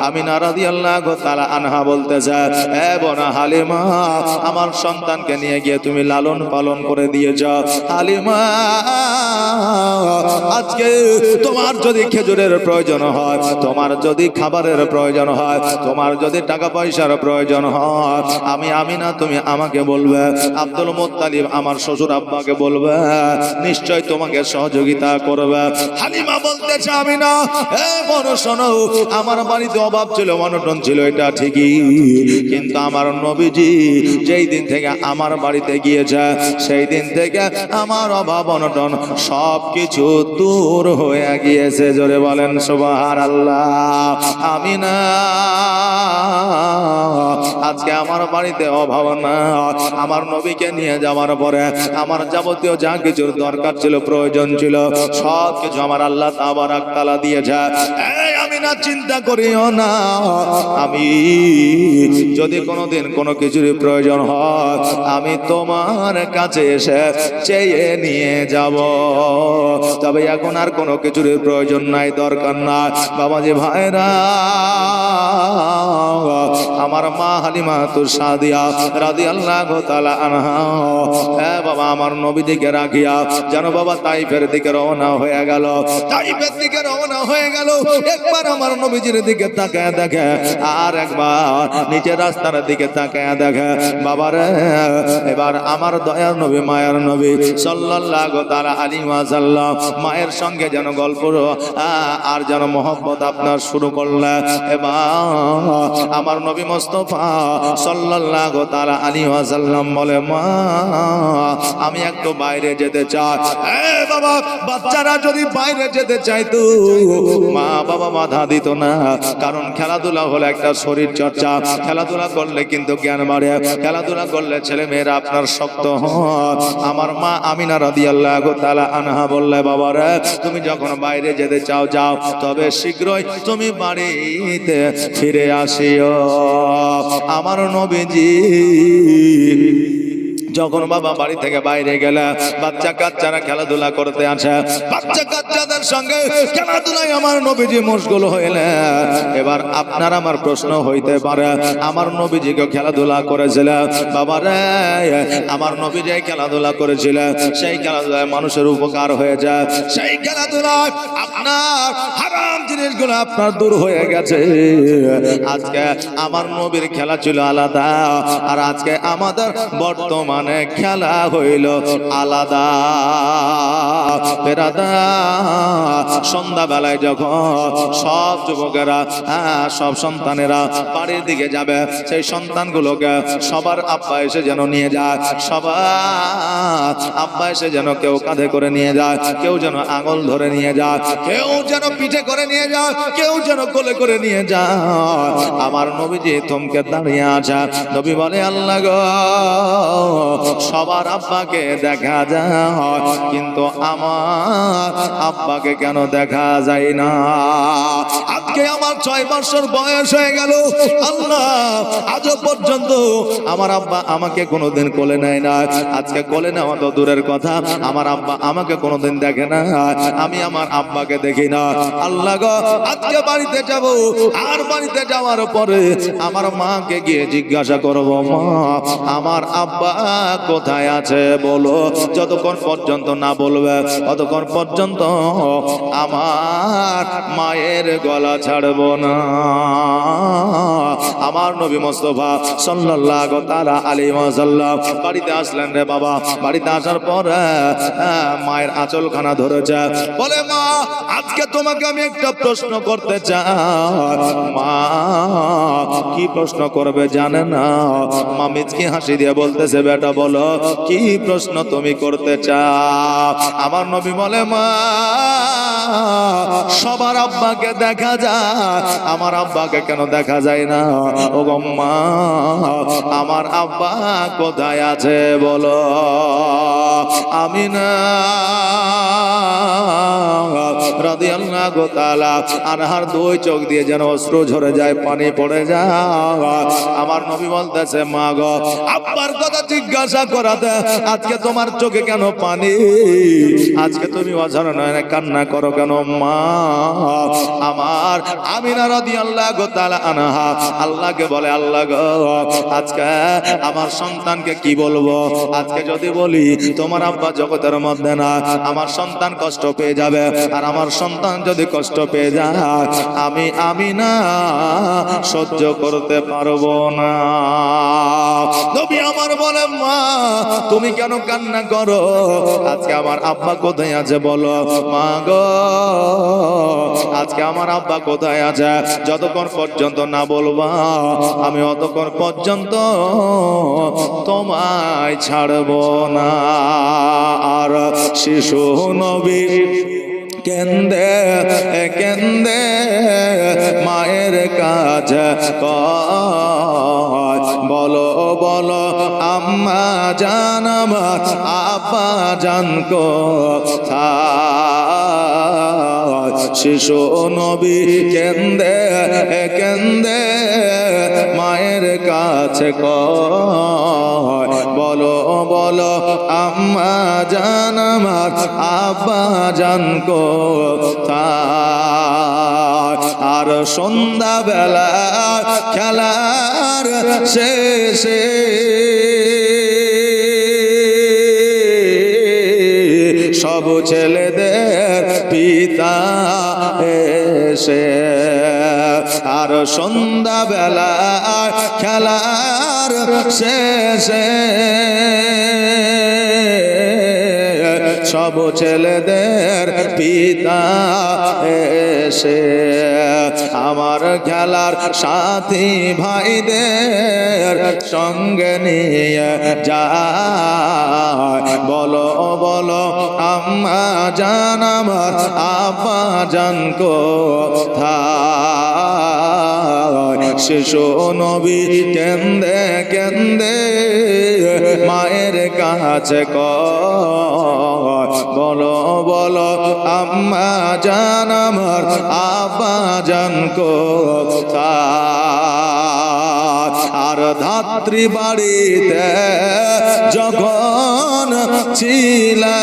আমিনা রাদিয়াল্লাহু তাআলা আনহা বলতেছে, এ বোনা হালিমা, আমার সন্তানকে নিয়ে গিয়ে তুমি লালন পালন করে দিয়ে যাও। হালিমা, আজকে তোমার যদি খেজুরের প্রয়োজন হয়, তোমার যদি খাবারের প্রয়োজন হয়, তোমার যদি টাকা পয়সার প্রয়োজন হয়, আমি আমিনা তুমি আমাকে বলবে, আব্দুল মুত্তালিব আমার শ্বশুর আব্বাকে বলবে, নিশ্চয় তোমাকে সহযোগিতা করবে। হালিমা বলতেছে, আমিনা এ বড় শোনো, আমার বাড়িতে অভাব ছিল, অনটন ছিল, এটা ঠিকই, কিন্তু আমার নবীজি যেই দিন থেকে আমার বাড়িতে গিয়েছে, সেই দিন থেকে আমার অভাব অনটন সবকিছু দূর হয়ে গিয়েছে। জোরে বলেন সুবহানাল্লাহ। আমিনা, আজকে আমার বাড়িতে অভাব না। আমার নবীকে নিয়ে যাওয়ার পরে আমার যাবতীয় যা কিছুর দরকার ছিল, প্রয়োজন ছিল, সব কিছু আমার আল্লাহ তাবারাক তাআলা দিয়েছে। এই আমিনা, চিন্তা করিও না, আমি যদি কোনোদিন কোনো কিছুর প্রয়োজন হয়, আমি তোমার কাছে এসে চেয়ে নিয়ে যাব। তবে এখন আর কোনো কিছুর প্রয়োজন নাই, দরকার নাই। বাবাজি ভাইরা, আমার মা হালিমাতুস সাদিয়া রাদিয়াল্লাহু তাআলা আনহা, এ বাবা, আমার নবীজিকে রাখিয়া যেন বাবা তাইফের দিকে রওনা হয়ে গেল। তাইফের দিকে রওনা হয়ে গেল। একবার আমার নবীজির দিকে তাকায় দেখে, আর একবার নিচে রাস্তার দিকে তাকায় দেখে। বাবারে, এবার আমার দয়ার নবী, মায়ের নবী সাল্লাল্লাহু তাআলা আলাইহি ওয়াসাল্লাম মায়ের সঙ্গে যেন গল্প আর যেন মহব্বত আপনার শুরু করলেন। এবার আমার নবী মুস্তাফা সাল্লাল্লাহু তাআলা আলাইহি ওয়াসাল্লাম বলে, মা, আমি একটু বাইরে যেতে চাই। এ বাবা, বাচ্চারা যদি বাইরে যেতে চাইতো, মা বাবা বাধা দিত না, কারণ খেলাধুলা হলো একটা শরীর চর্চা। খেলাধুলা করলে কিন্তু জ্ঞান বাড়ে, খেলাধুলা করলে ছেলে মেয়েরা আপনার শক্ত হয়। আমার মা আমিনা রাদিয়াল্লাহু তাআলা আনহা বললে, বাবারে, তুমি যখন বাইরে যেতে চাও যাও, তবে শীঘ্রই তুমি বাড়িতে ফিরে আসিও। আমার নবীজি যখন বাবা বাড়ি থেকে বাইরে গেলে, বাচ্চা কাচ্চারা খেলাধুলা করতে আসে, বাচ্চা কাচ্চাদের সঙ্গে খেলাধুলায় আমার নবীজি মশগুল হইলেন। এবার আপনার আমার প্রশ্ন হইতে পারে, আমার নবীজিকে খেলাধুলা করেছিলেন, বাবা রে, আমার নবীজি খেলাধুলা করেছিলেন, সেই খেলাধুলায় মানুষের উপকার হয়ে যায়, সেই খেলাধুলায় আপনার হারাম জিনিসগুলো আপনার দূর হয়ে গেছে। আজকে আমার নবীর খেলা ছিল আলাদা, আর আজকে আমাদের বর্তমান খেলা হইল আলাদা। বেরাদা, সন্ধ্যা বেলায় যখন সব যুবকেরা, সব সন্তানেরা বাড়ির দিকে যাবে, সেই সন্তানগুলোকে সবার আব্বা এসে যেন নিয়ে যায়, সবার আব্বা এসে যেন কেউ কাঁধে করে নিয়ে যায়, কেউ যেন আঙুল ধরে নিয়ে যায়, কেউ যেন পিঠে করে নিয়ে যায়, কেউ যেন কোলে করে নিয়ে যায়। আমার নবীজি থমকে দাঁড়িয়ে আছে। নবী বলে, আল্লাহ গো, সবার আব্বাকে দেখা যায়, কিন্তু আমার আব্বাকে কেন দেখা যায় না? আজকে আমার 6 বছর বয়স হয়ে গেল, আল্লাহ, আজও পর্যন্ত আমার আব্বা আমাকে কোনোদিন কোলে নেয় না। আজকে কোলে নেওয়া তো দূরের কথা, আমার আব্বা আমাকে কোনোদিন দেখে না, আমি আমার আব্বাকে দেখি না। আল্লাহ গো, আজকে বাড়িতে যাব, আর বাড়িতে যাওয়ার পরে আমার মাকে গিয়ে জিজ্ঞাসা করব, মা, আমার আব্বা কোথায় আছে বলো। যতক্ষণ পর্যন্ত না বলবে, ততক্ষণ পর্যন্ত আমার মায়ের গলা ছাড়ব না। আমার নবী মুস্তাফা সাল্লাল্লাহু তাআলা আলাইহি ওয়াসাল্লাম বাড়িতে আসলেন রে বাবা। বাড়িতে আসার পর মায়ের আঁচলখানা ধরেছে, বলে, মা, আজকে তোমাকে আমি একটা প্রশ্ন করতে চাই। মা কি প্রশ্ন করবে জানে না। মা মিচকি হাসি দিয়ে বলতেছে, বেটা বলো, কি প্রশ্ন তুমি করতে চাও? আমার নবী বলে, মা, সবার আব্বাকে দেখা যায়, আমার আব্বাকে কেন দেখা যায় না? ও গো মা আমার আব্বা কোথায় আছে বলো। আমিনা রাদিয়াল্লাহু তাআলা আনহার দুই চোখ দিয়ে যেন অশ্রু ঝরে যায়, পানি পড়ে যায়। আমার নবী বলতেছে মা গো আব্বার কথা জিজ্ঞাসা করাতে আজকে তোমার চোখে কেন পানি, আজকে তুমি অঝর নয়নে কান্না করো কেন মা। আমার আমিনা রাদিয়াল্লাহু তাআলা আনহা আল্লাহকে বলে আল্লাহ গো আজকে আমার সন্তানকে কি বলবো, আজকে যদি বলি তোমার আব্বা জগতের মধ্যে না আমার সন্তান কষ্ট পেয়ে যাবে, আর আমার সন্তান যদি কষ্ট পেয়ে যায় আমি আমিনা সহ্য করতে পারবো না। নবী আমার বলে মা তুমি কেন কান্না করো, আজকে আমার আব্বা কোথায় আছে বলো। মা গো আজকে আমার আব্বা কোথায় আছে যতক্ষণ পর্যন্ত না বলবা আমি অতক্ষণ পর্যন্ত তোমায় ছাড়বো না। আর শিশু নবী কেন্দে কেন্দে মায়ের কাছে কয় বলো বলো আম্মা জান আমার আব্বা জান কোথায়। শিশু নবী কেন্দে কেন্দে মায়ের কাছে কয় বলো বলো আম্মা জান আমার আব্বা জান কোথায়। আর সন্ধ্যা বেলা খেলার শেষে সব ছেলেদের পিতা এসে, আর সন্ধ্যা বেলা খেলার শেষে সব ছেলেদের পিতা এসে আমার খেলার সাথী ভাইদের সঙ্গে নিয়ে যায়। বলো বলো আম্মা জান আমার আব্বা জান কোথায়। শিশু নবী কেন্দে কেন্দে মায়ের কাছে কয় বলো বলো আম্মা জান আমার আব্বা জান কোথায়। আর ধাত্রী বাড়িতে যখন ছিলাম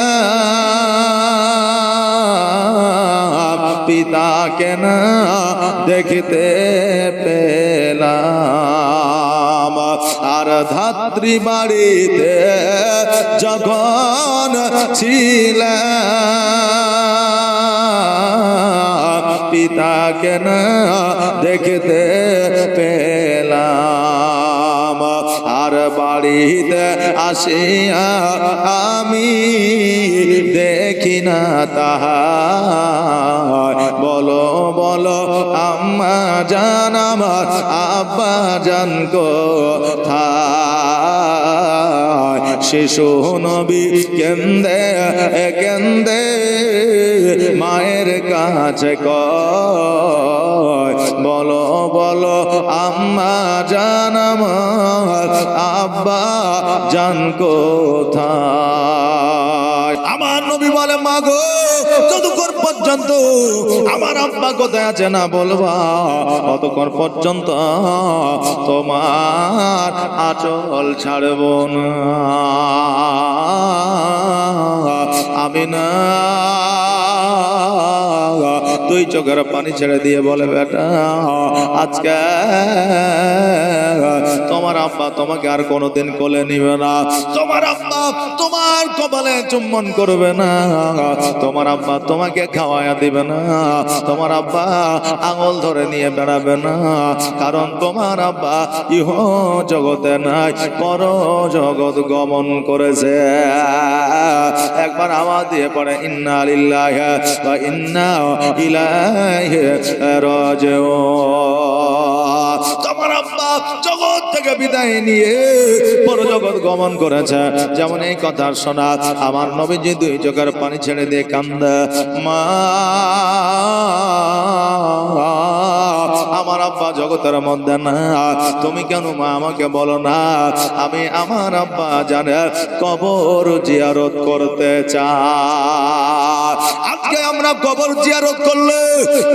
পিতাকে না দেখতে পেলাম। আর ধাত্রী বাড়িতে যখন ছিলাম পিতাকে না দেখতে পেলাম। আর বাড়িতে আসিয়া আমি দেখি না তাহার। বলো বলো আম্মা জান আমার আব্বা জান কোথায়। শিশু নবী কেন্দে কেন্দে মায়ের কাছে কয় বলো বলো আম্মা জান আমার আব্বা জান কোথায়। আমার নবী বলে মা গো যতক্ষণ পর্যন্ত আমার আব্বা কোথায় আছে না বলবা ততক্ষণ পর্যন্ত তোমার আঁচল ছাড়ব না। আমি না তুই চোখের পানি ছেড়ে দিয়ে বলে বেটা আজকে তোমার আব্বা তোমাকে আর কোনোদিন কোলে নিবে না, তোমার আব্বা তোমার কপালে চুম্বন করবে না, তোমার আব্বা তোমাকে খাওয়ায়া দিবে না, তোমার আব্বা আঙুল ধরে নিয়ে বেড়াবে না। কারণ তোমার আব্বা ইহ জগতে নাই পর জগৎ গমন করেছে। একবার আওয়াজ দিয়ে পড়ে ইন্না লিল্লাহি ওয়া ইন্না ইলাইহি রাজিউন। তোমার আব্বা জগৎ থেকে বিদায় নিয়ে পরজগৎ গমন করেছে। যেমন এই কথা শোনা আমার নবীজি দুই চোখের পানি ছেড়ে দিয়ে কান্দে। মা আমার আব্বা জগতের মধ্যে না, তুমি কেন মা আমাকে বলো না আমি আমার আব্বা জানের কবর জিয়ারত করতে চাই। আজকে আমরা কবর জিয়ারত করলে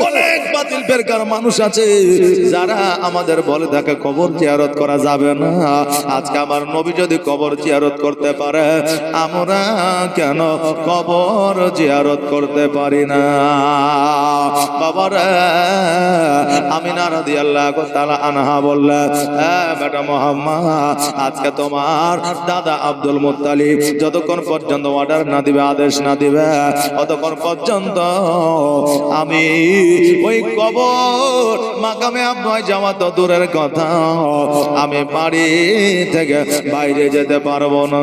অনেক বাতিল ফেরকার মানুষ আছে যারা আমাদের বলে থাকে কবর জিয়ারত করা যাবে না। আজকে আমার নবী যদি কবর জিয়ারত করতে পারে, আমরা কেন কবর জিয়ারত করতে পারি না? বাবারা, আমিনা রাদিয়াল্লাহু তাআলা আনহা বললেন, বেটা মুহাম্মদ, আজকে তোমার দাদা আব্দুল মুত্তালিব যতক্ষণ পর্যন্ত অর্ডার না দিবে, আদেশ না দিবে, ততক্ষণ পর্যন্ত আমি ওই কবর মাকামে আব্বায় যাওয়া তো দূরের কথা, আমি বাড়ি থেকে বাইরে যেতে পারবো না।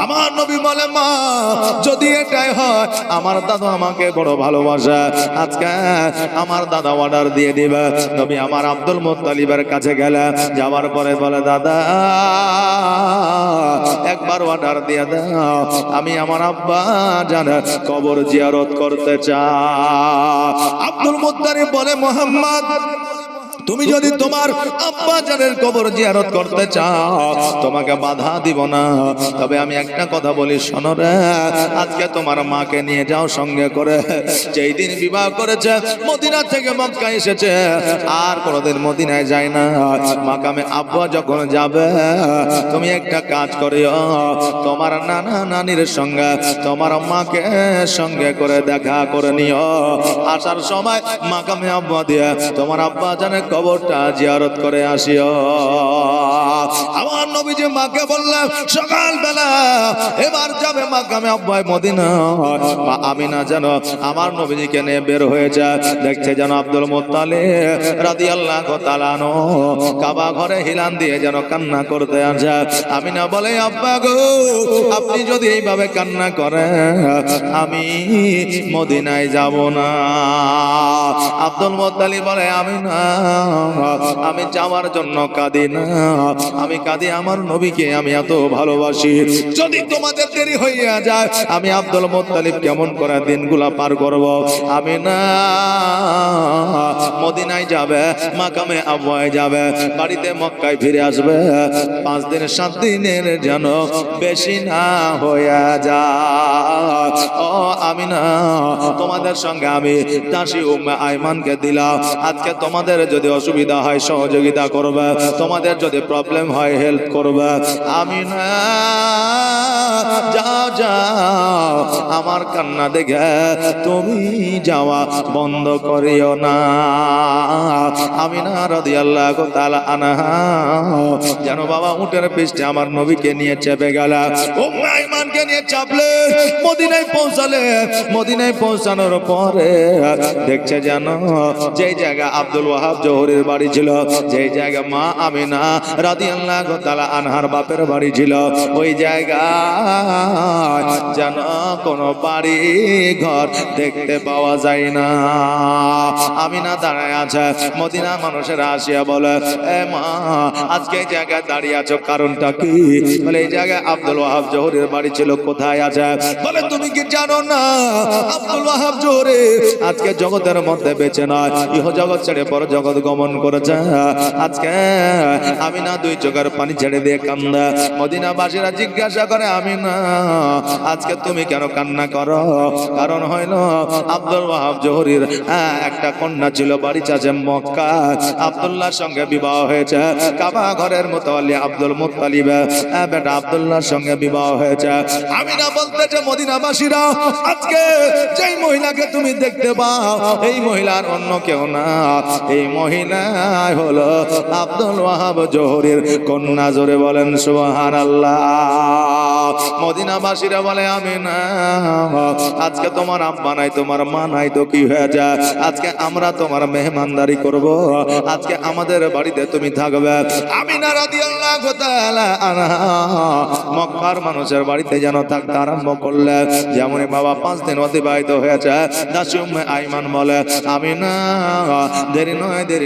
আমার নবী বলে, মা যদি এটাই হয়, আমার দাদা আমাকে বড় ভালোবাসে, আজকে আমার দাদা অর্ডার দিয়ে দিবে। নবী আমার আব্দুল মুত্তালিবের কাছে গেলে, যাওয়ার পরে বলে, দাদা একবার অর্ডার দিয়ে দাও, আমি আমার আব্বা জানে কবর জিয়ারত করতে চাই। আব্দুল মুত্তালিব বলে, মুহাম্মদ, তুমি যদি তোমার আব্বা জানের কবর জিয়ারত করতে চাও, তোমাকে বাধা দিব না, তবে আমি একটা কথা বলি, শোনো রে, আজকে তোমার মাকে নিয়ে যাও সঙ্গে করে। যেই দিন বিবাহ করেছে, মদিনা থেকে মক্কা এসেছে, আর কোনোদিন মদিনায় যায় না। মাকামে আব্বা যখন যাবে, তুমি একটা কাজ করিও, তোমার নানা নানির সঙ্গে তোমার মাকে সঙ্গে করে দেখা করে নিও। আসার সময় মাকামে আব্বা দিয়ে তোমার আব্বা জানের কবরটা জিয়ারত করে আসিও। আমার নবীজি মাকে বললাম, সকালবেলা এবার যাবে মাকামে আব্বাই মদিনা। মা আমিনা যেন আমার নবীজিকে নিয়ে বের হয়ে যায়, দেখছে যেন আব্দুল মুত্তালিব রাদিয়াল্লাহু তাআলা আনহু কাবা ঘরে হিলান দিয়ে যেন কান্না করতে আসে। আমিনা বলে, আব্বা গো, আপনি যদি এইভাবে কান্না করেন, আমি মদিনায় যাব না। আব্দুল মুত্তালিব বলে, আমিনা, আমি যাওয়ার জন্য কাঁদি না, আমি কাঁদি আমার নবীকে আমি এত ভালোবাসি। যদি তোমাদের দেরি হইয়া যায়, আমি আব্দুল মুত্তালিব কেমন করে দিনগুলা পার করব? আমি না, মদিনায় যাবে, মাকামে আব্বায় যাবে, বাড়িতে মক্কায় ফিরে আসবে, 5 দিন 7 দিনের যেন বেশি না হইয়া যায়। ও আমি না, তোমাদের সঙ্গে আমি দাসী উম্মে আইমানকে দিলাম, আজকে তোমাদের যদি অসুবিধা হয় সহযোগিতা করবে, তোমাদের যদি প্রবলেম হয় হেল্প করবে। আমি না, যাও যাও, আমার কান্না দেখে তুমি যাওয়া বন্ধ করিও না। আমিনা রাদিয়াল্লাহু তাআলা আনহা যেন বাবা উটের পিঠে আমার নবীকে নিয়ে চেপে গেল, উম্মে আইমানকে নিয়ে চাপলে মদিনায় পৌঁছালে। মদিনায় পৌঁছানোর পরে দেখছে যেন যেই জায়গা আব্দুল ওয়াহাব জোহরের বাড়ি ছিল, যেই জায়গা মা আমিনা রাদিয়াল্লাহু তাআলা আনহার বাপের বাড়ি ছিল, ওই জায়গা যেন কোনো বাড়ি ঘর দেখতে পাওয়া যায় না। আমিনা দাঁড়ায় আছে, মদিনা মানুষেরা আসিয়া বলে, এ মা, আজকে এই জায়গায় দাঁড়িয়ে আছো, কারণটা কি? বলে, এই জায়গায় আব্দুল ওয়াহাব জোহরের বাড়ি ছিল, কোথায় আছে? বলে, তুমি কি জানো না আব্দুল ওয়াহাব জোহরে আজকে জগতের মধ্যে বেঁচে নয়, ইহ জগৎ ছেড়ে পর জগৎ গমন করেছে। আজকে আমিনা 2 চোখের পানি ছেড়ে দিয়ে কান্দে। মদিনাবাসীরা জিজ্ঞাসা করে, আমিনা, আজকে তুমি কেন কান্না করো? কারণ হইল আব্দুল ওয়াহাব জোহরির একটা কন্যা ছিল, বাড়ি আছে মক্কা, আব্দুল্লাহর সঙ্গে বিবাহ হয়েছে। কাবা ঘরের মুতাওয়াল্লি আব্দুল মুত্তালিব বেটা আব্দুল্লাহর সঙ্গে বিবাহ হয়েছে। আমিনা বলতেছে, মদিনাবাসীরা, আজকে যেই মহিলাকে তুমি দেখতে পাও, এই মহিলার অন্য কেউ না, এই মহিলা হলো আব্দুল ওয়াহাব জোহরির কন্যা। জোরে বলেন সুবহানাল্লাহ। মদিনাবাসীরা বলে, আমিনা, আজকে তোমার আব্বা নাই, তোমার মা নাই, তো কি হয়ে যায়? আজকে আমরা তোমার মেহমানদারি করব, আজকে আমাদের বাড়িতে তুমি থাকবে। আমিনা রাদিয়াল্লাহু তাআলা আনহা মক্কার মানুষের বাড়িতে যেন থাকতে আরম্ভ করলে। যেমনই বাবা 5 দিন অতিবাহিত হয়েছে, দাসী উম্মে আইমান বলে, আমিনা, দেরি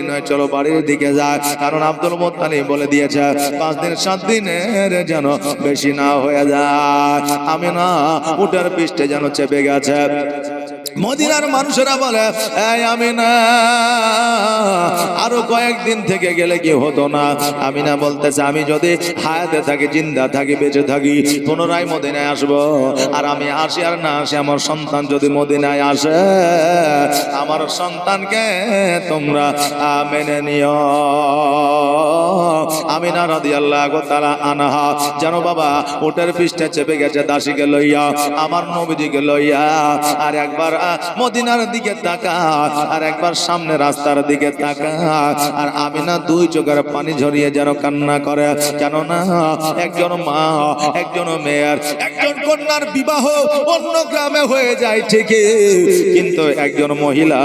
নয়, চলো বাড়ির দিকে যায়, কারণ আব্দুল মুত্তালিব বলে দিয়েছে 5 দিন 7 দিনের যেন বেশি না হয়ে যায়। আমিনা উটের পিঠে যেন চেপে গেছে। মদিনার মানুষেরা বলে, এই আমিনা, আরো কয়েকদিন থেকে গেলে কি হতো না? আমিনা বলতেছে, আমি যদি হায়াতে থাকি, জিন্দা থাকি, বেঁচে থাকি, পুনরায় মদিনায় আসবো। আর আমি আসি আর না আসি, আমার সন্তান যদি মদিনায় আসে, আমার সন্তানকে তোমরা মেনে নিও। আমিনা রাদিয়াল্লাহু তাআলা আনহা যেন বাবা উটের পৃষ্ঠে চেপে গেছে দাসীকে লইয়া, আমার নবীজিকে লইয়া, আর একবার মদিনার দিকে তাকা, আর একবার সামনে রাস্তার দিকে তাকা। আর আমিনা দুই চোখের পানি ঝরিয়ে যেন কান্না করে, কেননা একজন মা, একজন মেয়ের, একজন কন্যার বিবাহ অন্য গ্রামে হয়ে যায় ঠিকই, কিন্তু একজন মহিলা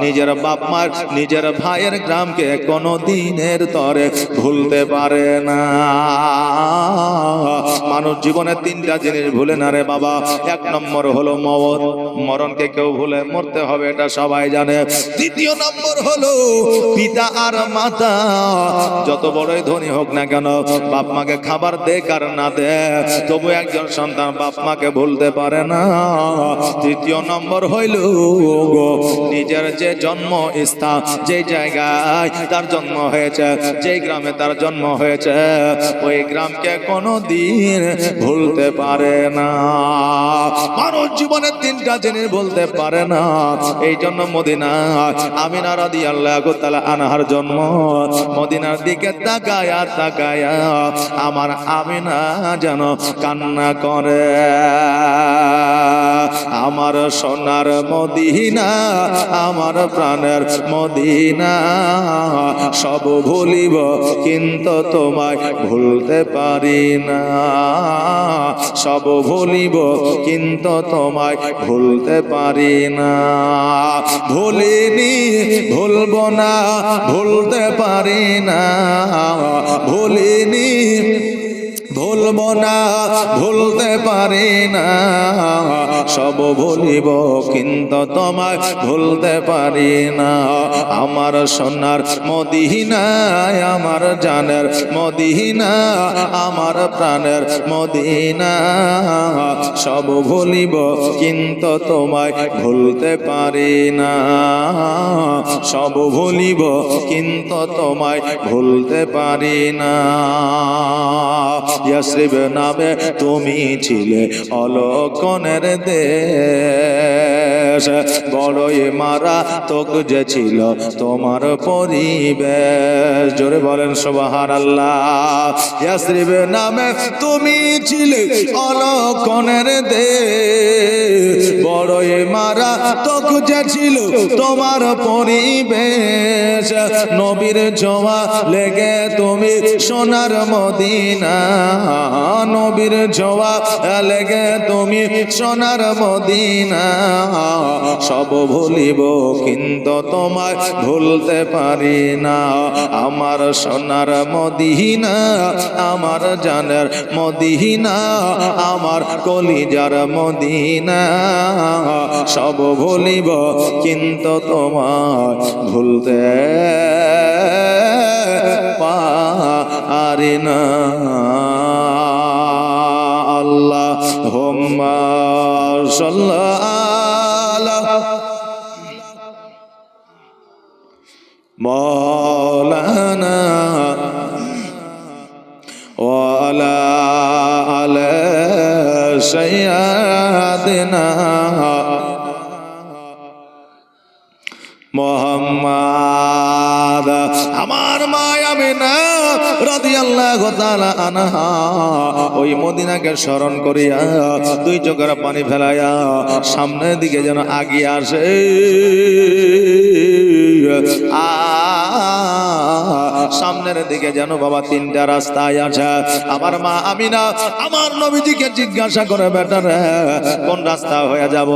নিজের বাপ মার, নিজের ভাইয়ের গ্রামকে কোনো দিনের তরে ভুলতে পারে না। মানুষ জীবনে তিনটা জিনিস ভুলে না রে বাবা। এক নম্বর হলো মরণ, মরণকে কেউ ভুলে, মরতে হবে এটা সবাই জানে। দ্বিতীয় নম্বর হলো পিতা আর মাতা, যত বড়ই ধনী হোক না কেন, বাপ মাকে খাবার দে আর না দে, তবু একজন সন্তান বাপ মাকে ভুলতে পারে না। তৃতীয় নম্বর হইল নিজের যে জন্ম স্থান, যে জায়গায় তার জন্ম হয়েছে, যে গ্রামে তার জন্ম হয়েছে, ওই গ্রামকে কোনো দিন ভুলতে পারে না। মানুষ জীবনে তিনটা জিনিস বলতে পারে না। এই জন্য মদিনা আমিনা রাদিয়াল্লাহু তাআলা আনহার জন্ম, মদিনার দিকে তাকায়া তাকায়া আমার আমিনা যেন কান্না করে। আমার সোনার মদিনা, আমার প্রাণের মদিনা, সব ভুলিব কিন্তু তোমায় ভুলতে পারি না। সব ভুলিব কিন্তু তোমায় ভুলতে পারি না। ভুলিনি, ভুলবো না, ভুলতে পারি না। ভুলিনি, ভুলবো না, ভুলতে পারি না। সব ভুলিব কিন্তু তোমায় ভুলতে পারি না। আমার সোনার মদিনায়, আমার জানের মদিনা, আমার প্রাণের মদিনা, সব ভুলিব কিন্তু তোমায় ভুলতে পারি না। সব ভুলিব কিন্তু তোমায় ভুলতে পারি না। ইয়াসরিব নামে তুমি ছিলে অলক্ষণের দেশ, বড়ই মারা তোক যে ছিল তোমার পরিবেশ। জোরে বলেন সুবহানাল্লাহ। ইয়াসরিব নামে তুমি ছিলে অলক্ষণের দেশ, বড়ই মারা তোক যে ছিল তোমার পরিবেশ। নবীর ছোঁয়া লেগে তুমি সোনার মদিনা, নবীর ছোঁয়া লেগে তুমি সোনার মদিনা, সব ভুলিব কিন্তু তোমায় ভুলতে পারি না। আমার সোনার মদিনা, আমার জানের মদিনা, আমার কলিজার মদিনা, সব ভুলিব কিন্তু তোমায় ভুলতে পারি না। আল্লাহুম্মা সাল্লি আলা মাওলানা ওয়া আলা আলি সাইয়্যিদিনা মুহাম্মদ। আমার মা আমিনা রাদিয়াল্লাহু তাআলা আনহা ওই মদিনাকে স্মরণ করিয়া দুই চোখের পানি ফেলাইয়া সামনের দিকে যেন আগিয়ে আসে। সামনের দিকে যেন বাবা তিনটা রাস্তায় আছে। আমার মা আমিনা আমার নবীজিকে জিজ্ঞাসা করে, বেটা রে কোন রাস্তা হয়ে যাব?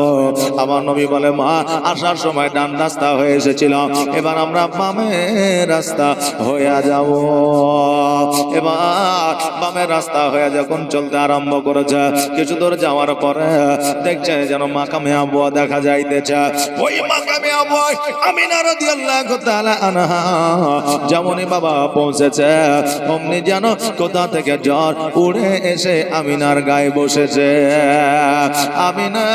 আমার নবী বলে, মা আসার সময় ডান রাস্তা হয়ে এসেছিল, এবার আমরা বামের রাস্তা হয়ে যাব। এবার বামের রাস্তা হয়ে যখন চলতে আরম্ভ করেছে, কিছু দূর যাওয়ার পরে দেখছে যেন মাকামে আবুয়া দেখা যাইতেছে। ওই মাকামে আবুয়া আমিনা রাদিয়াল্লাহু তাআলা আনহা যেমনই বাবা পৌঁছেছে অমনি যেন কোথা থেকে জ্বর উড়ে এসে আমিনার গায়ে বসেছে। আমিনা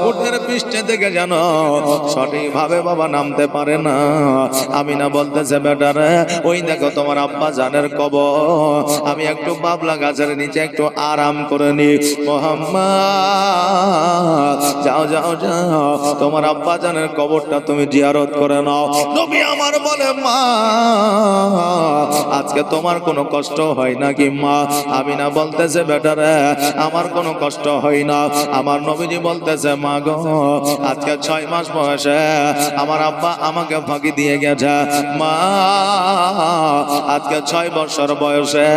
উটের পৃষ্ঠে থেকে যেন সঠিকভাবে বাবা নামতে পারে না। আমিনা বলতেছে বেটারে ওই দেখো তোমার আব্বা জানের কবর, আমি একটু বাবলা গাছের নিচে একটু আরাম করে নি। মোহাম্মদ যাও যাও যাও তোমার আব্বা জানের কবরটা তুমি জিয়ারত করে নাও। নবী আমার বলে মা আজকে তোমার কোনো কষ্ট হয় নাকি মা? আমিনা বলতেছে বেটারে আমার কোনো কষ্ট হয় না। আমার নবীজি বলতেছে মা গো আজকে 6 মাস বয়সে আমার আব্বা আমাকে ফাঁকি দিয়ে গেছে মা, আজকে 6 বছর বয়সে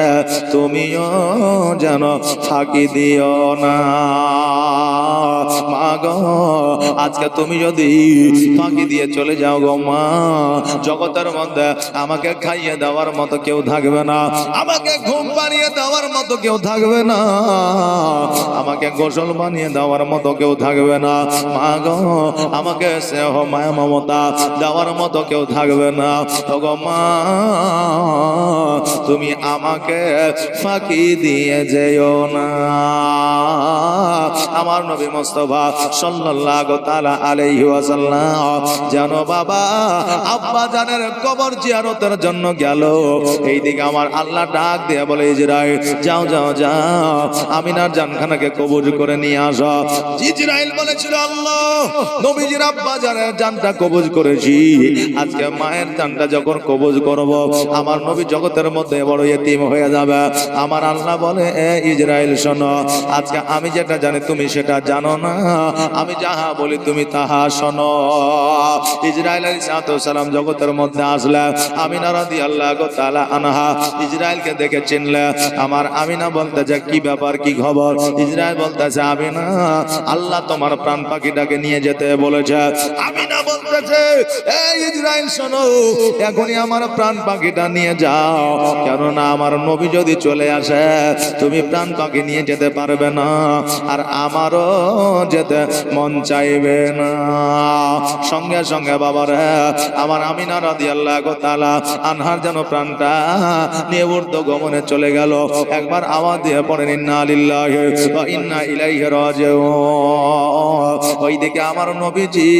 তুমিও যেন ফাঁকি দিও না মা গো। আজকে তুমি যদি ফাঁকি দিয়ে চলে যাও গো মা, জগতের মধ্যে আমাকে খাইয়ে দেওয়ার মতো কেউ থাকবে না, আমাকে ঘুম পাড়িয়ে দেওয়ার মতো কেউ থাকবে না, আমাকে গোসল বানিয়ে দেওয়ার মতো কেউ থাকবে না মা গো, আমাকে স্নেহ মায়া মমতা দেওয়ার মতো কেউ থাকবে না গো মা, তুমি আমাকে ফাঁকি দিয়ে যেও না। আমার নবী মুস্তাফা সাল্লাল্লাহু তাআলা আলাইহি ওয়াসাল্লাম যেন বাবা আব্বা জানের কবর জিয়ারতের জন্য গেল। এইদিকে আমার আল্লাহ ডাক দিয়ে বলে ইজরাইল যাও যাও যাও আমিনার জানখানাকে কবজ করে নিয়ে আসো। ইজরাইল বলেছিল আল্লাহ নবীজির আব্বা জানের জানটা কবজ করেছি, আজকে মায়ের জানটা যখন কবজ করব আমার নবী জগতের মধ্যে বড় ইতিম হয়ে যাবে। আমার আল্লাহ বলে এ ইজরাইল শোনো, আজকে আমি যেটা জানি তুমি সেটা জানো না, আমি যাহা বলি তুমি তাহা শোনো। ইজরাইল আলাইহিস সালাম জগতের মধ্যে আসলে আমিনা রাদিয়াল্লাহু তাআলা আনহা ইজরাইলকে দেখে চিনলে। আমার আমিনা বলতেছে কি ব্যাপার কি খবর? ইজরাইল বলতেছে আমিনা আল্লাহ তোমার প্রাণ পাখিটাকে নিয়ে যেতে বলেছে। আমিনা বলতেছে এই ইজরাইল শোনো, এখনই আমার প্রাণ পাখিটা নিয়ে যাও, কেননা আমার নবী যদি চলে আসে তুমি প্রাণ পাখি নিয়ে যেতে পারবে না, আর আমারও যেতে মন চাইবে না। সঙ্গে সঙ্গে বাবারে আমার আমিনা রাদিয়াল্লাহু তাআলা আনহার যেন প্রাণটা নিয়ে ঊর্ধ্ব গমনে চলে গেল। একবার আওয়াজ দিয়ে পড়েন ইন্না লিল্লাহি ওয়া ইন্না ইলাইহি রাজিউন। ওইদিকে আমার নবীজি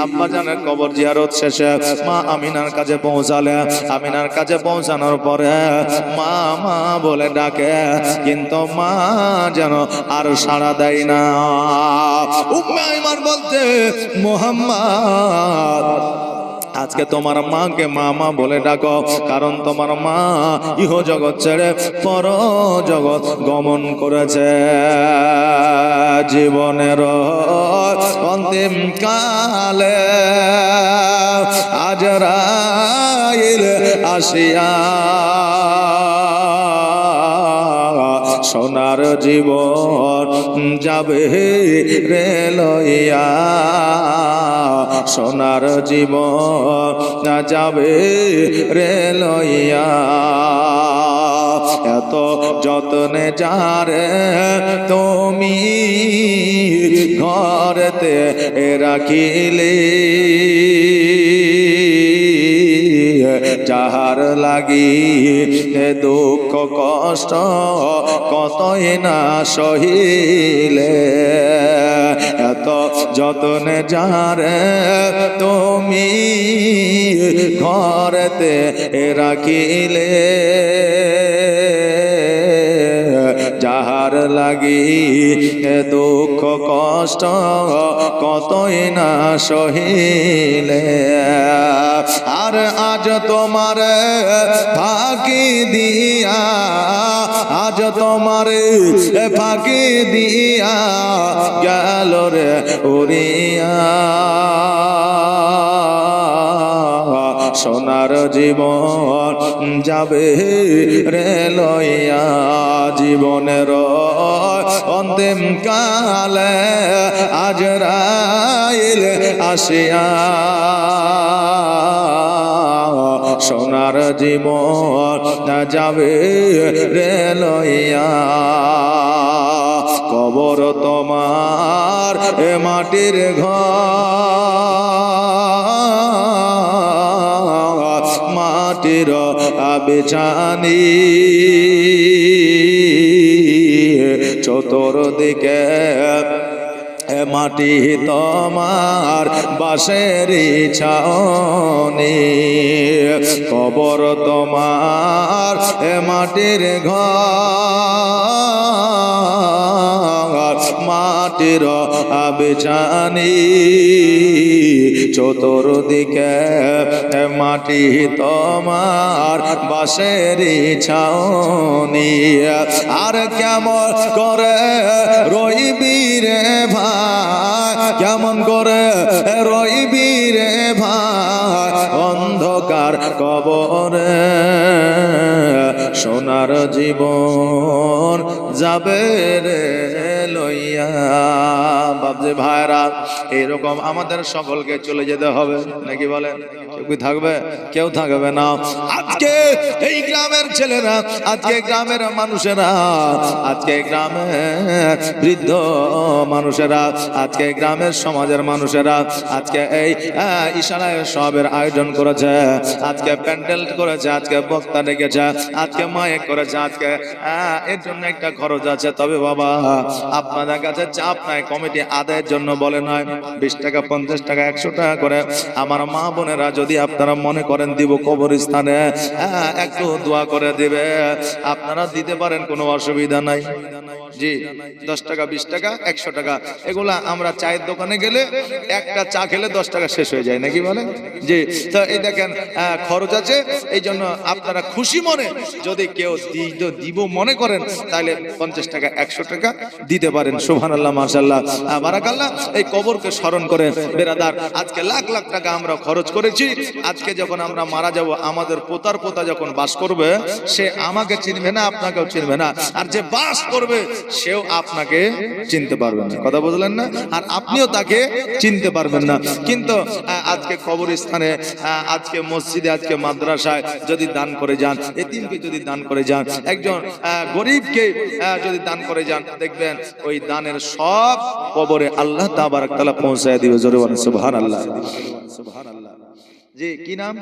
আব্বা জানের কবর জিয়ারত শেষে মা আমিনার কাছে পৌঁছালে। আমিনার কাছে পৌঁছানোর পরে মা মা বলে ডাকে, কিন্তু মা যেন আর সাড়া দেয় না। উম্মে আইমান বলতে মুহাম্মদ আজকে তোমার মাকে মামা বলে ডাকো, কারণ তোমার মা ইহ জগৎ ছেড়ে পর জগৎ গমন করেছে। জীবনের অন্তিম কালে আজরাইল আসিয়া সোনার জীবন যাবে রে লইয়া, সোনার জীবন না যাবে রে লইয়া। এত যতনে যারে তুমি ঘরেতে রাখিলে, যাহার লাগি দুঃখ কষ্ট কতই না সহিলে, এত যতনে যারে তুমি ঘরেতে রাখিলে, যাহার লাগি দুঃখ কষ্ট কতই না সহিলে। আর আজ তোমার ফাঁকি দিয়া, আজ তোমার ফাঁকি দিয়া গেল রে উড়িয়া, সোনার জীবন যাবে রে লইয়া। জীবনের অন্তিম কালে আজরাইল আসিয়া সোনার জীবন যাবে রে লইয়া। কবর তোমার এ মাটির ঘর, আবেচানি চতুর্দিকে মাটি তোমার বাঁশের ছাউনি কবর তোমার মাটির ঘর মাটির আবেচানি চতুর্দিকে মাটি তোমার বাঁশের ছাউনি আর কেমন করে রইবি রে ভাই কেমন করে রইবি রে ভাই অন্ধকার কবরে সোনার জীবন যাবে রে লইয়া। বাবজি ভাইরা এরকম আমাদের সকলকে চলে যেতে হবে নাকি বলেন? কেউ কি থাকবে? কেউ থাকবে না। আজকে এই গ্রামের ছেলেরা, আজকে গ্রামের মানুষেরা, আজকে গ্রামের বৃদ্ধ মানুষেরা, আজকে গ্রামের সমাজের মানুষেরা আজকে এই ইশারায় সবের আয়োজন করেছে, আজকে প্যান্ডেল করেছে, আজকে বক্তা ডেকেছে, আজকে মাইক করেছে, আজকে এর জন্য একটা খরচ আছে। তবে বাবা আপনাদের কাছে চাপ নাই, কমিটি আদায়ের জন্য বলে নয় 20 টাকা 50 টাকা 100 টাকা করে আমার মা বোনেরা যদি আপনারা মনে করেন দিব কবরস্থানে একটু দোয়া করে দিবে, আপনারা দিতে পারেন, কোনো অসুবিধা নাই। জি 10 টাকা 20 টাকা 100 টাকা এগুলা আমরা চায়ের দোকানে গেলে একটা চা খেলে 10 টাকা শেষ হয়ে যায় নাকি বলেন? জি তো এই দেখেন খরচ আছে, এই জন্য আপনারা খুশি মনে যদি কেউ দিব মনে করেন তাহলে 50 টাকা 100 টাকা দিতে পারেন। সুবহানাল্লাহ মাশাআল্লাহ বারাকাল্লাহ। এই কবরকে স্মরণ করে বেরাদার আজকে লাখ লাখ টাকা আমরা খরচ করেছি। আজকে যখন আমরা মারা যাব আমাদের পোতার পোতা যখন বাস করবে সে আমাকে চিনবে না, আপনাকেও চিনবে না, আর যে বাস করবে সেও আপনাকে চিনতে পারবে না। কথা বুঝলেন না? আর আপনিও তাকে চিনতে পারবেন না। কিন্তু আজকে কবরস্থানে, আজকে মসজিদে, আজকে মাদ্রাসায় যদি দান করে যান, এতিমকে যদি দান করে যান, একজন গরিবকে যদি দান করে যান, দেখবেন ওই দানের সব কবরে আল্লাহ তাবারক তাআলা পৌঁছায় দিবে। জোরে বলেন সুবহানাল্লাহ। সুবহানাল্লাহ। জি কি নাম?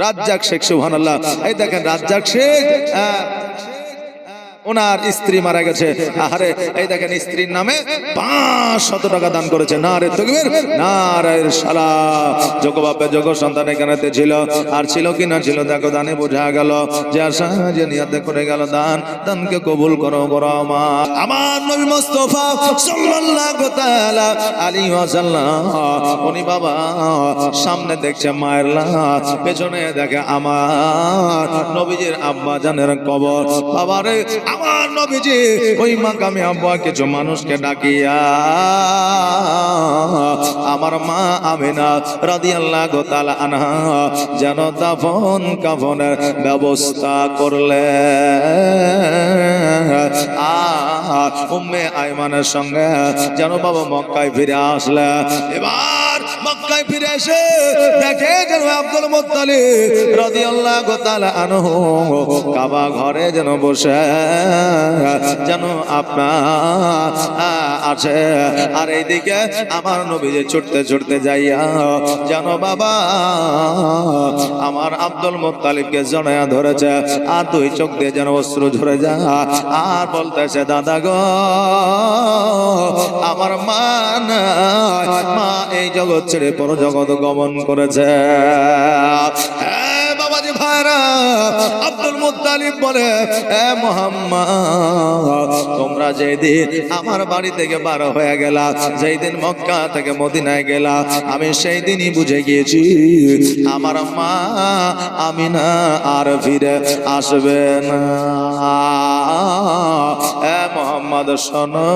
রাজ্জাক শেখ। সুবহানাল্লাহ। এই দেখেন রাজ্জাক শেখ ওনার স্ত্রী মারা গেছে, আরে এই দেখেন স্ত্রীর নামে 500 টাকা দান করেছে। নারে তাকবীর, নারে সালাম। যোগ বাপে যোগ সন্তান এখানেতে ছিল, আর ছিল কি না ছিল দেখো দানে বোঝা গেল যে আশা যে নিয়তে করে গেল দান, দানকে কবুল করো করো আমার নবী মুস্তাফা সাল্লাল্লাহু তাআলা আলাইহি ওয়াসাল্লাম। উনি বাবা সামনে দেখছে মায়ের লাশ, পেছনে দেখে আমার নবীজির আব্বা জানের কবর। বাবারে আমার নবীজি ওই মাকামে আব্বা কিছু মানুষকে ডাকিয়া আমার মা আমিনা রাদিয়াল্লাহু তাআলা আনহা যেন দাফন কাফনের ব্যবস্থা করলে। উম্মে আইমানের সঙ্গে যেন বাবা মক্কায় ফিরে আসলে। এবার মক্কায় ফিরে এসে দেখে যেন আব্দুল মুত্তালিব রাদিয়াল্লাহু তাআলা আনহু কাবা ঘরে যেন বসে যেন আপনার আছে, আর এইদিকে আমার নবীজি ছুটতে ছুটতে যাইয়া যেন বাবা আমার আব্দুল মুত্তালিবকে জড়াইয়া ধরেছে, আর দুই চোখ দিয়ে যেন অশ্রু ঝরে যায়, আর বলতেছে দাদা গো আমার মা নাই, মা এই জগৎ ছেড়ে পর জগৎ গমন করেছে। বাবাজি ভাইরা আব্দুল মুত্তালিব বলে এ মুহাম্মদ তোমরা যেদিন আমার বাড়ি থেকে বার হয়ে গেলা, যেই দিন মক্কা থেকে মদিনায় গেলা, আমি সেই দিনই বুঝে গিয়েছি আমার মা আমিনা আর ফিরে আসবে না। এ মুহাম্মদ শোনো,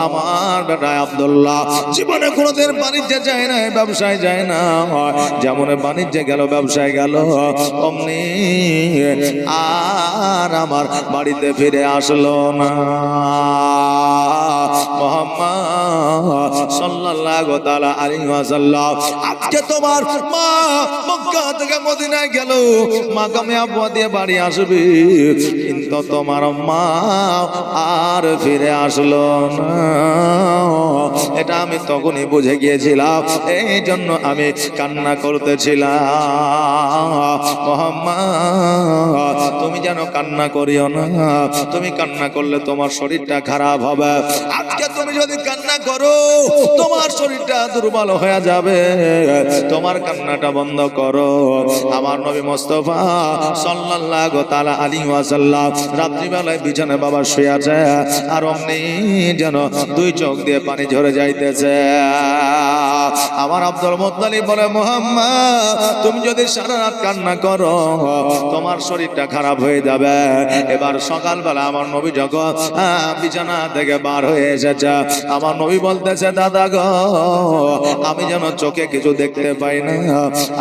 আমার বেটা আব্দুল্লাহ জীবনে কোনোদিন বাণিজ্যে যায় না, ব্যবসায় যায় না, যেমন বাণিজ্যে গেল ব্যবসায় গেল অমনি আর আমার বাড়িতে ফিরে আসলো না। মুহাম্মদ সাল্লাল্লাহু তাআলা আলাইহি ওয়াসাল্লাম আজকে তোমার মা মক্কা থেকে মদিনায় গেল, মাকামে আব্বা দিয়ে বাড়ি আসবে, কিন্তু তো তোমার মা আর ফিরে আসলো না। এটা আমি তখনই বুঝে গিয়েছিলাম, এই জন্য আমি কান্না করতেছিলাম। মোহাম্মদ তুমি যেন কান্না করিও না, তুমি কান্না করলে তোমার শরীরটা খারাপ হবে। আজকে তুমি যদি কান্না করো তোমার শরীরটা দুর্বল হয়ে যাবে, তোমার কান্নাটা বন্ধ করো। আমার নবী মুস্তাফা সাল্লাল্লাহু তাআলা আলাইহি ওয়াসাল্লাম রাত্রিবেলায় বিছানায় বাবা শুয়ে আছে, আর অমনি যেন দুই চোখ দিয়ে পানি ঝরে যাইতেছে। আমার আব্দুল মুত্তালিব বলে, মুহাম্মদ তুমি যদি সারা রাত কান্না করো তোমার শরীরটা খারাপ হয়ে যাবে। এবার সকালবেলা আমার নবী যখন বিছানা থেকে বার হয়ে এসেছে, আমার নবী বলতেছে, দাদা গো আমি যেন চোখে কিছু দেখতে পাই না,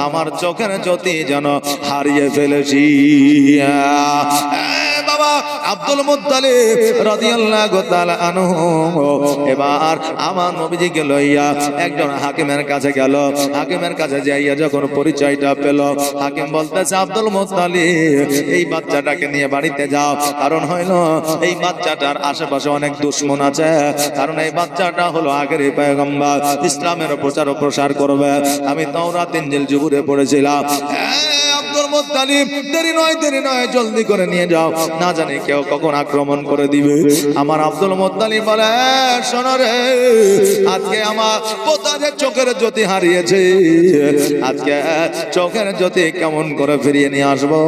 আমার চোখের জ্যোতি যেন হারিয়ে ফেলেছি। বাবা আব্দুল মুত্তালিব রাদিয়াল্লাহু তাআলা আনহু এবার আমার নবীজিকে লইয়া একজন হাকিমের কাছে গেল। হাকিমের কাছে যাইয়া যখন পরিচয়টা পেল, হাকিম বলতেছে, আব্দুল মুত্তালিব এই বাচ্চাটাকে নিয়ে বাড়িতে যাও, কারণ হইল এই বাচ্চাটার আশেপাশে অনেক দুশমন আছে, কারণ এই বাচ্চাটা হলো আগের পয়গম্বর, ইসলামের প্রচার ও প্রসার করবে। আমি তাওরাত ইনজিল জবুরে পড়েছিলাম। আব্দুল মুত্তালিব দেরি নয় জলদি করে নিয়ে যাও, না জানি কেউ কখন আক্রমণ করে দিবে। আমার আব্দুল মুত্তালিব বলে, শোনো রে, আজকে আমার পোতা যে চোখের জ্যোতি হারিয়েছে, আজকে চোখের জ্যোতি কেমন করে ফিরিয়ে নিয়ে আসবো।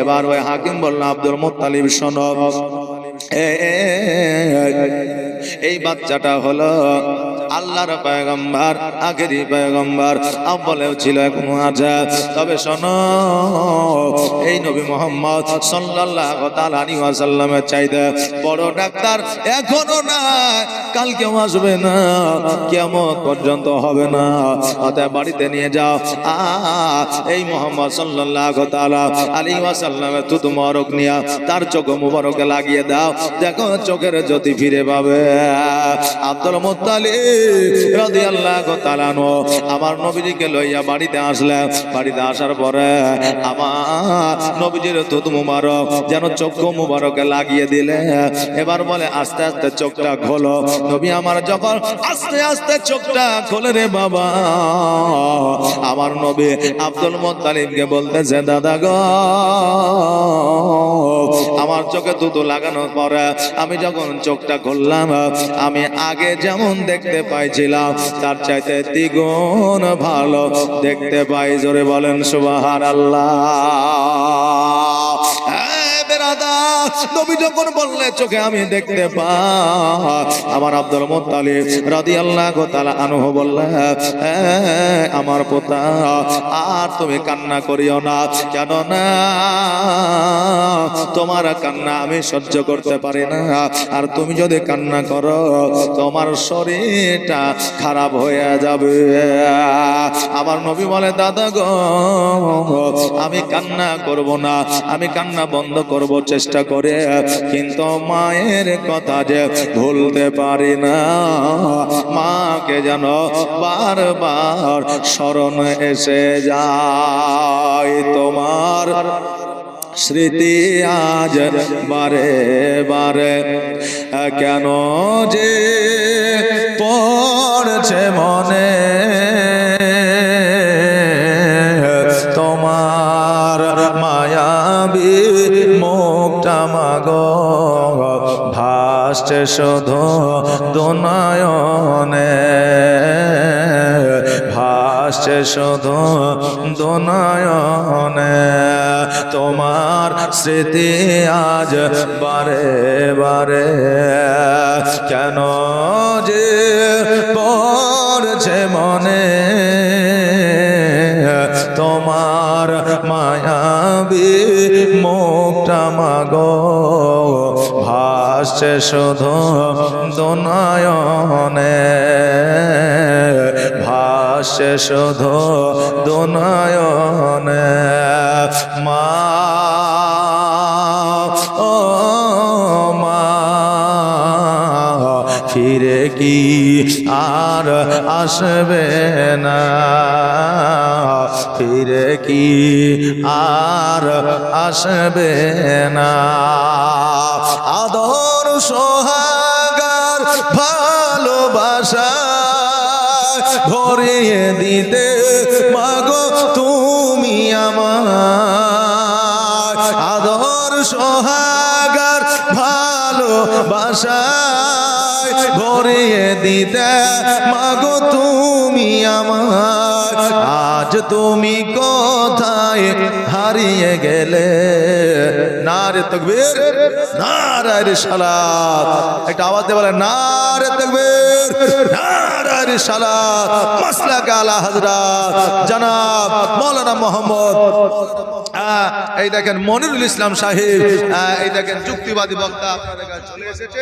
এবার ওই হাকিম বলল, আব্দুল মুত্তালিব শোনো, এই বাচ্চাটা হলো আল্লাহর পয়গম্বর, আখেরি পয়গম্বর, আব্বালেও ছিল এখনো আছে। তবে শোনো, এই নবী মুহাম্মদ সাল্লাল্লাহু তাআলা আলাইহি ওয়াসাল্লামের চাইতে বড় ডাক্তার এখনো না, কালকেও আসবে না, কিয়ামত পর্যন্ত হবে না। অতএব বাড়িতে নিয়ে যাও, এই মুহাম্মদ সাল্লাল্লাহু তাআলা আলাইহি ওয়াসাল্লামের থুতু মুবারক নিয়া তার চোখ মুবারকে লাগিয়ে দাও, দেখো চোখের জ্যোতি ফিরে পাবে। আব্দুল মুত্তালিব রাদিয়াল্লাহু তাআলা আনহু আমার নবীজিকে লইয়া বাড়িতে আসলেন। বাড়িতে আসার পরে আমার নবীজির থুতু মুবারক যেন চোখ মুবারকে লাগিয়ে দিলে। এবার বলে, আস্তে আস্তে চোখটা খোলো। নবী আমার যখন আস্তে আস্তে চোখটা খোলে রে বাবা, আমার নবী আব্দুল মুত্তালিবকে বলতেছে, দাদা গো আমার চোখে থুতু লাগানোর পরে আমি যখন চোখটা খুললাম, আমি আগে যেমন দেখতে পাইছিলাম তার চাইতে দ্বিগুণ ভালো দেখতে পাই। জোরে বলেন সুবহানাল্লাহ। নবী যখন বললে চোখে আমি দেখতে পাই, আমার আব্দুল মুত্তালিব রাদিয়াল্লাহু তাআলা আনহু বললেন, আমার পোতা আর তুমি কান্না করিও না, কেন না তোমার কান্না আমি সহ্য করতে পারি না, আর তুমি যদি কান্না করো তোমার শরীরটা খারাপ হয়ে যাবে। আমার নবী বলে, দাদা গো আমি কান্না করব না, আমি কান্না বন্ধ করব চেষ্টা করে, কিন্তু মায়ের কথা যে ভুলতে পারি না, মাকে যেন বারবার স্মরণ এসে যায়। তোমার স্মৃতি আজ বারে বারে কেন যে পড়ছে মনে, তোমার মায়াবী মুখটা মাগো ভাসছে শুধু দুনয়নে, ভাসছে শুধু দুনয়নে। তোমার স্মৃতি আজ বারে বারে কেন যে পড়ছে মনে, তোমার মায়াবী মুখটা মাগো ভাসছে শুধু দুনয়নে, ভাসছে শুধু দুনয়নে। মা ও মা ফিরে কি আর আসবে না, ফিরে কি আর আসবে না। আদর সোহাগার ভালোবাসা ভরিয়ে দিতে মাগো তুমি আমার, আদর সোহাগার ভালোবাসা ভরিয়ে দিতে মাগো তুমি আমার। আজ তুমি কোথায় হারিয়ে গেলে, নারে তাকবীর নারে রিসালাত, একটা আওয়াজ দিয়ে বলে নারে তাকবীর নারে রিসালাত। মাসলাক আলা হযরত জনাব মাওলানা মোহাম্মদ এই দেখেন মনিরুল ইসলাম সাহেব, এই দেখেন যুক্তিবাদী বক্তা আপনাদের কাছে চলে এসেছে।